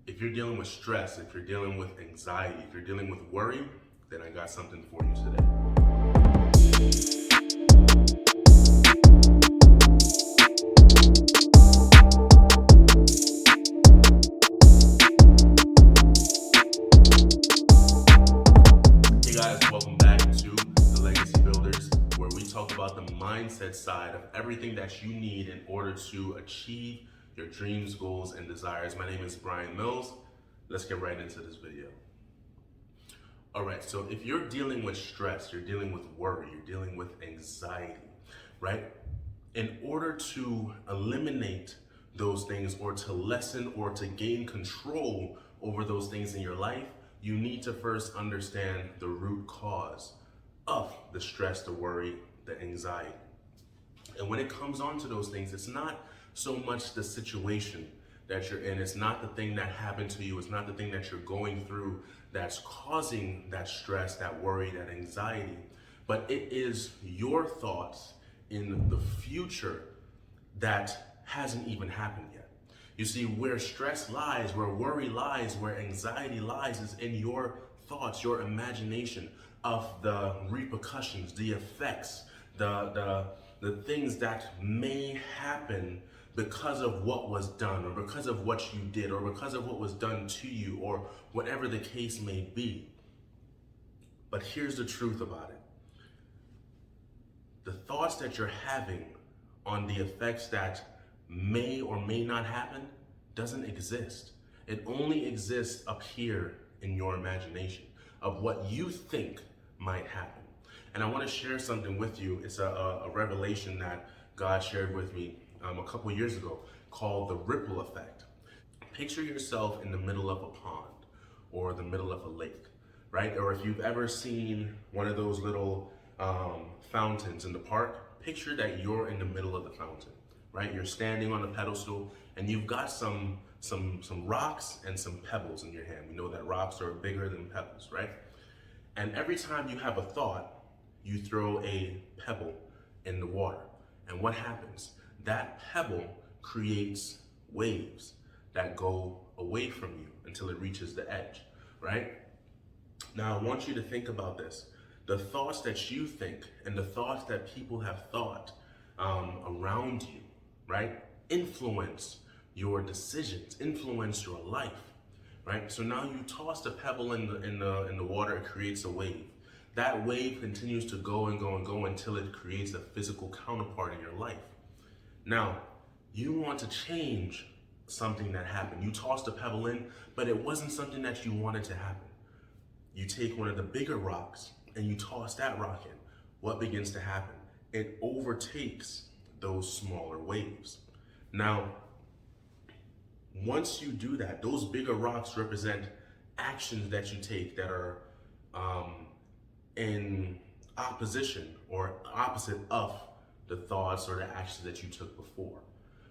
If you're dealing with stress, if you're dealing with anxiety, if you're dealing with worry, then I got something for you today. Hey guys, welcome back to The Legacy Builders, where we talk about the mindset side of everything that you need in order to achieve your dreams, goals, and desires. My name is Brian Mills. Let's get right into this video. All right, so if you're dealing with stress, you're dealing with worry, you're dealing with anxiety, right? In order to eliminate those things or to lessen or to gain control over those things in your life, you need to first understand the root cause of the stress, the worry, the anxiety. And when it comes on to those things, it's not so much the situation that you're in. It's not the thing that happened to you. It's not the thing that you're going through that's causing that stress, that worry, that anxiety. But it is your thoughts in the future that hasn't even happened yet. You see, where stress lies, where worry lies, where anxiety lies is in your thoughts, your imagination of the repercussions, the effects, the things that may happen because of what was done, or because of what you did, or because of what was done to you, or whatever the case may be. But here's the truth about it. The thoughts that you're having on the effects that may or may not happen doesn't exist. It only exists up here in your imagination of what you think might happen. And I want to share something with you. It's a revelation that God shared with me a couple years ago called the ripple effect. Picture yourself in the middle of a pond or the middle of a lake, right? Or if you've ever seen one of those little fountains in the park, picture that you're in the middle of the fountain, right? You're standing on a pedestal and you've got some rocks and some pebbles in your hand. We know that rocks are bigger than pebbles, right? And every time you have a thought, you throw a pebble in the water. And what happens? That pebble creates waves that go away from you until it reaches the edge, right? Now, I want you to think about this. The thoughts that you think and the thoughts that people have thought around you, right, influence your decisions, influence your life, right? So now you toss the pebble in the water, it creates a wave. That wave continues to go and go and go until it creates a physical counterpart in your life. Now, you want to change something that happened. You tossed a pebble in, but it wasn't something that you wanted to happen. You take one of the bigger rocks and you toss that rock in. What begins to happen? It overtakes those smaller waves. Now, once you do that, those bigger rocks represent actions that you take that are in opposition or opposite of the thoughts or the actions that you took before.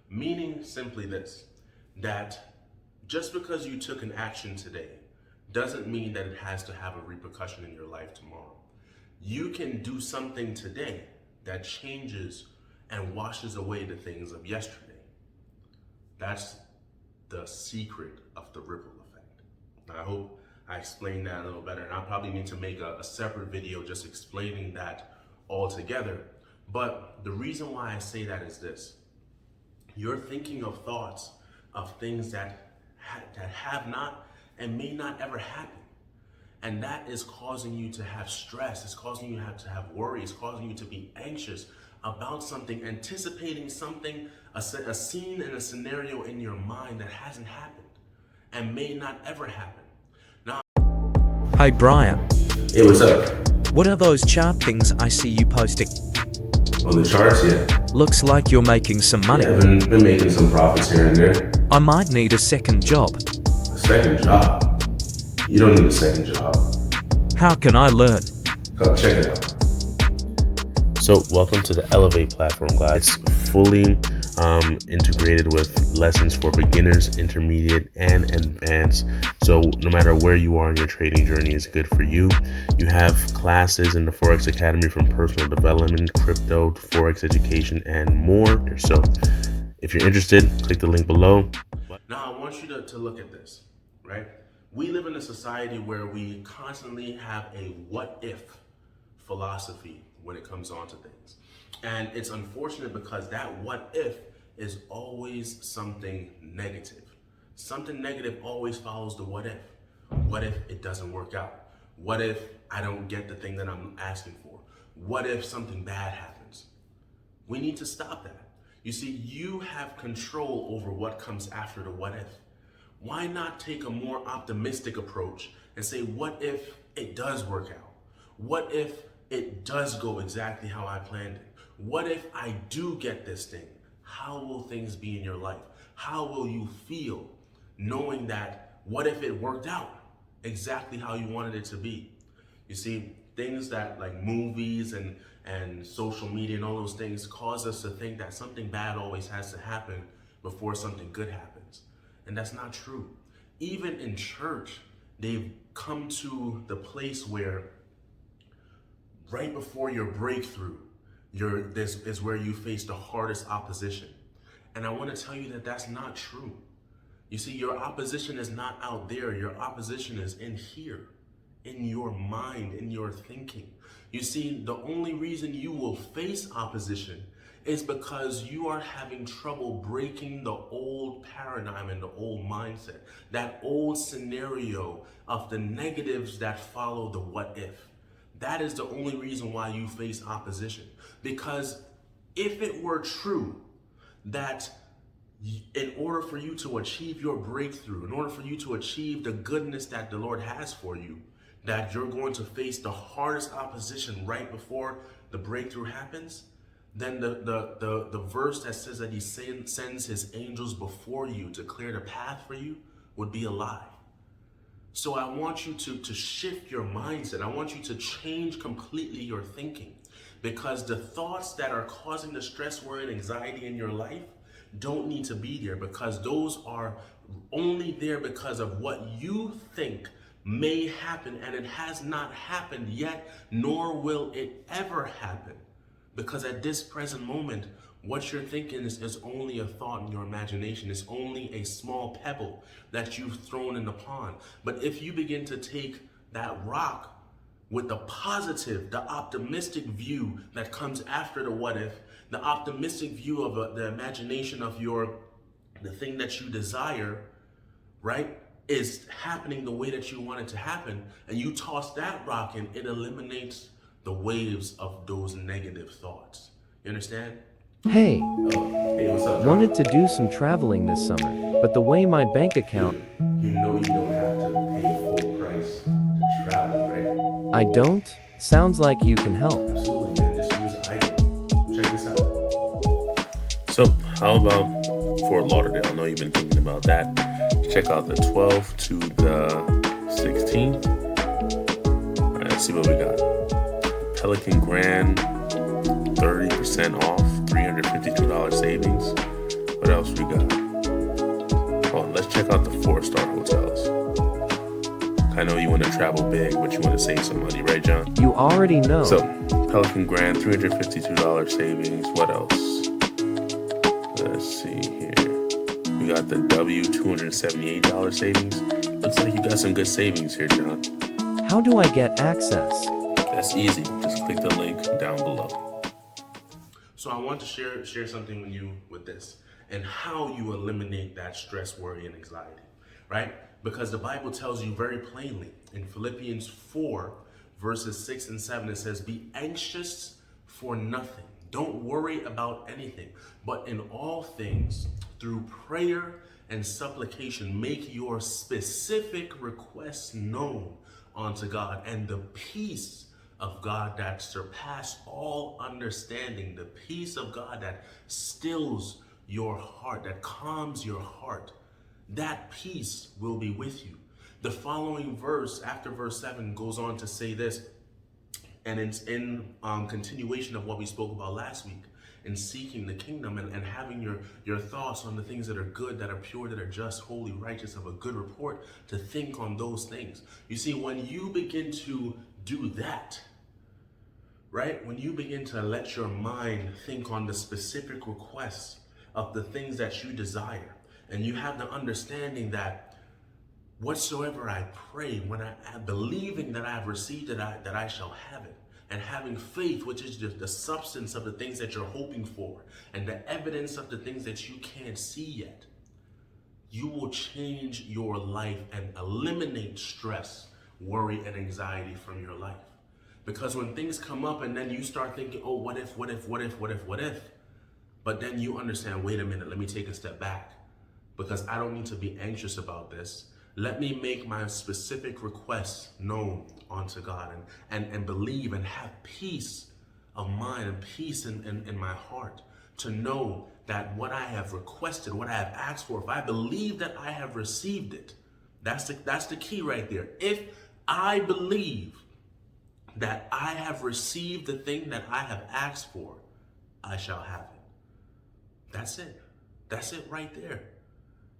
Meaning simply this, that just because you took an action today doesn't mean that it has to have a repercussion in your life tomorrow. You can do something today that changes and washes away the things of yesterday. That's the secret of the ripple effect. Now, I hope I explained that a little better, and I probably need to make a separate video just explaining that altogether. But the reason why I say that is this. You're thinking of thoughts of things that have not and may not ever happen. And that is causing you to have stress. It's causing you to have worry. It's causing you to be anxious about something, anticipating something, a scene and a scenario in your mind that hasn't happened and may not ever happen. Now, Hey Brian, hey, what's up? what are those chart things I see you posting? On the charts, yeah. Looks like you're making some money. Yeah, I've been making some profits here and there. I might need a second job. A second job? You don't need a second job. How can I learn? Go check it out. So welcome to the Elevate platform, guys. It's fully integrated with lessons for beginners, intermediate, and advanced. So no matter where you are in your trading journey, it's good for you. You have classes in the Forex Academy from personal development, crypto, Forex education, and more. So if you're interested, click the link below. Now I want you to look at this. right? We live in a society where we constantly have a what if philosophy when it comes on to things. And it's unfortunate because that what if is always something negative. Something negative always follows the what if. What if it doesn't work out? What if I don't get the thing that I'm asking for? What if something bad happens? We need to stop that. You see, you have control over what comes after the what if. Why not take a more optimistic approach and say, what if it does work out? What if it does go exactly how I planned it? What if I do get this thing? How will things be in your life? How will you feel knowing that what if it worked out exactly how you wanted it to be? You see, things that like movies and social media and all those things cause us to think that something bad always has to happen before something good happens. And that's not true. Even in church, they've come to the place where right before your breakthrough, this is where you face the hardest opposition. And I want to tell you that that's not true. You see, your opposition is not out there. Your opposition is in here, in your mind, in your thinking. You see, the only reason you will face opposition is because you are having trouble breaking the old paradigm and the old mindset, that old scenario of the negatives that follow the what if. That is the only reason why you face opposition. Because if it were true that in order for you to achieve your breakthrough, in order for you to achieve the goodness that the Lord has for you, that you're going to face the hardest opposition right before the breakthrough happens, then the verse that says that he sends his angels before you to clear the path for you would be a lie. So I want you to shift your mindset. I want you to change completely your thinking, because the thoughts that are causing the stress, worry, and anxiety in your life don't need to be there, because those are only there because of what you think may happen, and it has not happened yet, nor will it ever happen. Because at this present moment, what you're thinking is only a thought in your imagination. It's only a small pebble that you've thrown in the pond. But if you begin to take that rock with the positive, the optimistic view that comes after the what if, the optimistic view of the imagination of the thing that you desire, right, is happening the way that you want it to happen, and you toss that rock in, it eliminates the waves of those negative thoughts. You understand? Hey, Hey, what's up, John? wanted to do some traveling this summer, but the way my bank account, You know you don't have to pay full price to travel, right? I don't? Sounds like you can help. Absolutely, man. Just use item. Check this out. So, how about Fort Lauderdale? I know you've been thinking about that. Check out the 12th to the 16th. All right, let's see what we got. Pelican Grand, 30% off, $352 savings. What else we got? Oh, let's check out the 4-star hotels. I know you want to travel big, but you want to save some money, right, John? You already know. So, Pelican Grand, $352 savings. What else? Let's see here. We got the W, $278 savings. Looks like you got some good savings here, John. How do I get access? That's easy. Just click the link down below. So I want to share something with you with this, and how you eliminate that stress, worry, and anxiety, right? Because the Bible tells you very plainly in Philippians 4, verses 6 and 7, it says, be anxious for nothing. Don't worry about anything, but in all things, through prayer and supplication, make your specific requests known unto God, and the peace of God that surpass all understanding, the peace of God that stills your heart, that calms your heart, that peace will be with you. The following verse, after verse 7, goes on to say this, and it's in continuation of what we spoke about last week, in seeking the kingdom and having your thoughts on the things that are good, that are pure, that are just, holy, righteous, of a good report, to think on those things. You see, when you begin to do that, right? When you begin to let your mind think on the specific requests of the things that you desire, and you have the understanding that whatsoever I pray, when I believing that I have received it, that I shall have it. And having faith, which is just the substance of the things that you're hoping for and the evidence of the things that you can't see yet, you will change your life and eliminate stress, worry, and anxiety from your life. Because when things come up and then you start thinking, oh, what if, but then you understand, wait a minute, let me take a step back, because I don't need to be anxious about this. Let me make my specific requests known unto God and believe and have peace of mind and peace in my heart to know that what I have requested, what I have asked for, if I believe that I have received it, that's the key right there. If I believe that I have received the thing that I have asked for, I shall have it. That's it. That's it right there.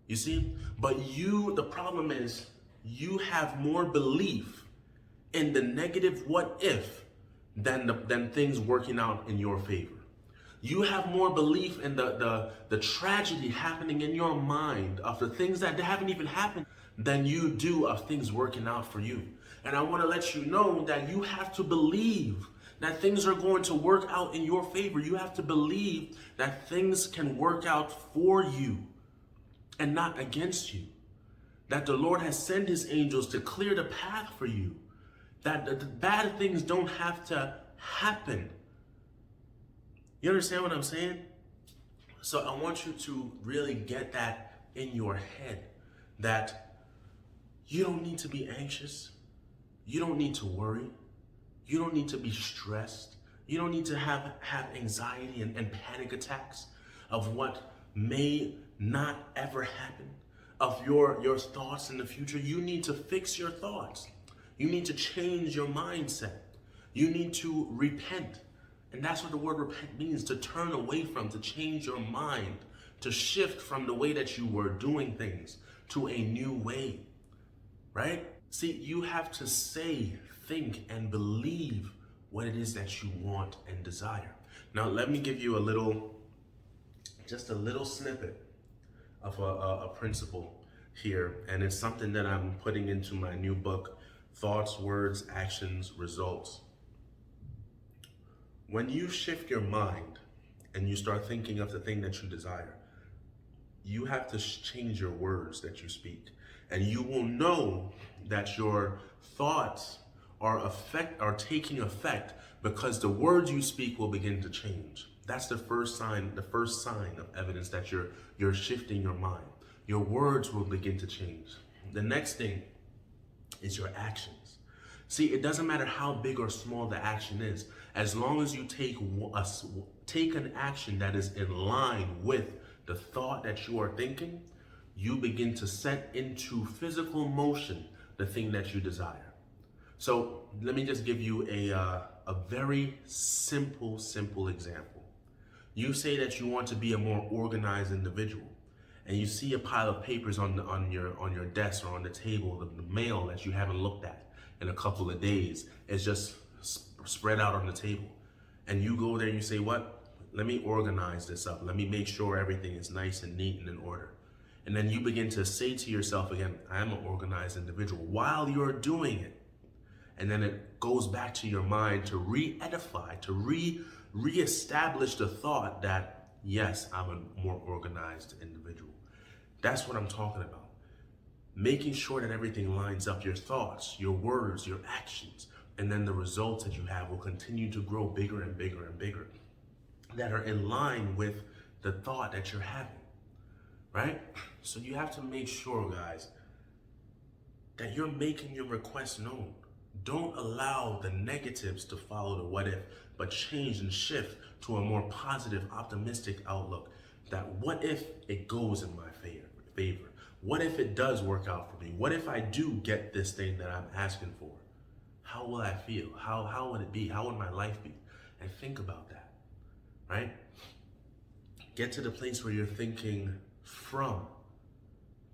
You see? But the problem is, you have more belief in the negative what if than things working out in your favor. You have more belief in the tragedy happening in your mind of the things that haven't even happened than you do of things working out for you. And I want to let you know that you have to believe that things are going to work out in your favor. You have to believe that things can work out for you and not against you. That the Lord has sent his angels to clear the path for you. That the bad things don't have to happen. You understand what I'm saying? So I want you to really get that in your head, that you don't need to be anxious. You don't need to worry. You don't need to be stressed. You don't need to have anxiety and panic attacks of what may not ever happen, of your thoughts in the future. You need to fix your thoughts. You need to change your mindset. You need to repent. And that's what the word repent means, to turn away from, to change your mind, to shift from the way that you were doing things to a new way, right? See, you have to say, think, and believe what it is that you want and desire. Now, let me give you just a little snippet of a principle here, and it's something that I'm putting into my new book, Thoughts, Words, Actions, Results. When you shift your mind and you start thinking of the thing that you desire, you have to change your words that you speak, and you will know that your thoughts are taking effect because the words you speak will begin to change. That's the first sign of evidence that you're shifting your mind. Your words will begin to change. The next thing is your actions. See, it doesn't matter how big or small the action is, as long as you take an action that is in line with the thought that you are thinking, you begin to set into physical motion the thing that you desire. So let me just give you a very simple example. You say that you want to be a more organized individual, and you see a pile of papers on your desk or on the table, the mail that you haven't looked at in a couple of days is just spread out on the table. And you go there and you say, what? Let me organize this up. Let me make sure everything is nice and neat and in order. And then you begin to say to yourself again, I am an organized individual while you're doing it. And then it goes back to your mind to re-edify, to re-establish the thought that, yes, I'm a more organized individual. That's what I'm talking about. Making sure that everything lines up, your thoughts, your words, your actions, and then the results that you have will continue to grow bigger and bigger and bigger, that are in line with the thought that you're having, right? So you have to make sure, guys, that you're making your requests known. Don't allow the negatives to follow the what if, but change and shift to a more positive, optimistic outlook. That what if it goes in my favor? What if it does work out for me? What if I do get this thing that I'm asking for? How will I feel? How would it be? How would my life be? And think about that, right? Get to the place where you're thinking from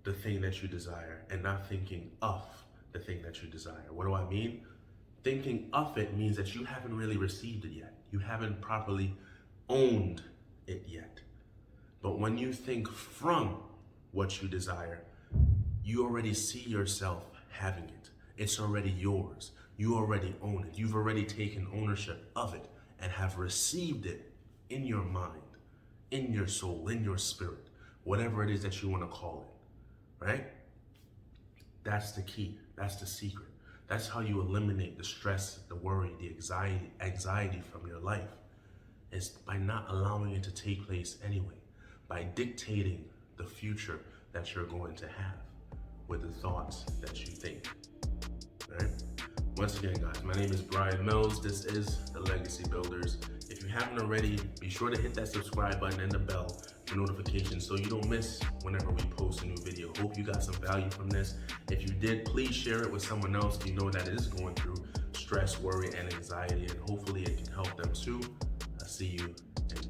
the thing that you desire and not thinking of the thing that you desire. What do I mean? Thinking of it means that you haven't really received it yet. You haven't properly owned it yet. But when you think from what you desire, you already see yourself having it. It's already yours. You already own it. You've already taken ownership of it and have received it in your mind, in your soul, in your spirit, whatever it is that you want to call it, right? That's the key. That's the secret. That's how you eliminate the stress, the worry, the anxiety from your life. Is by not allowing it to take place anyway, by dictating the future that you're going to have with the thoughts that you think, right? Once again, guys, my name is Brian Mills. This is The Legacy Builders. If you haven't already, be sure to hit that subscribe button and the bell for notifications so you don't miss whenever we post a new video. Hope you got some value from this. If you did, please share it with someone else you know that is going through stress, worry, and anxiety, and hopefully it can help them too. I'll see you in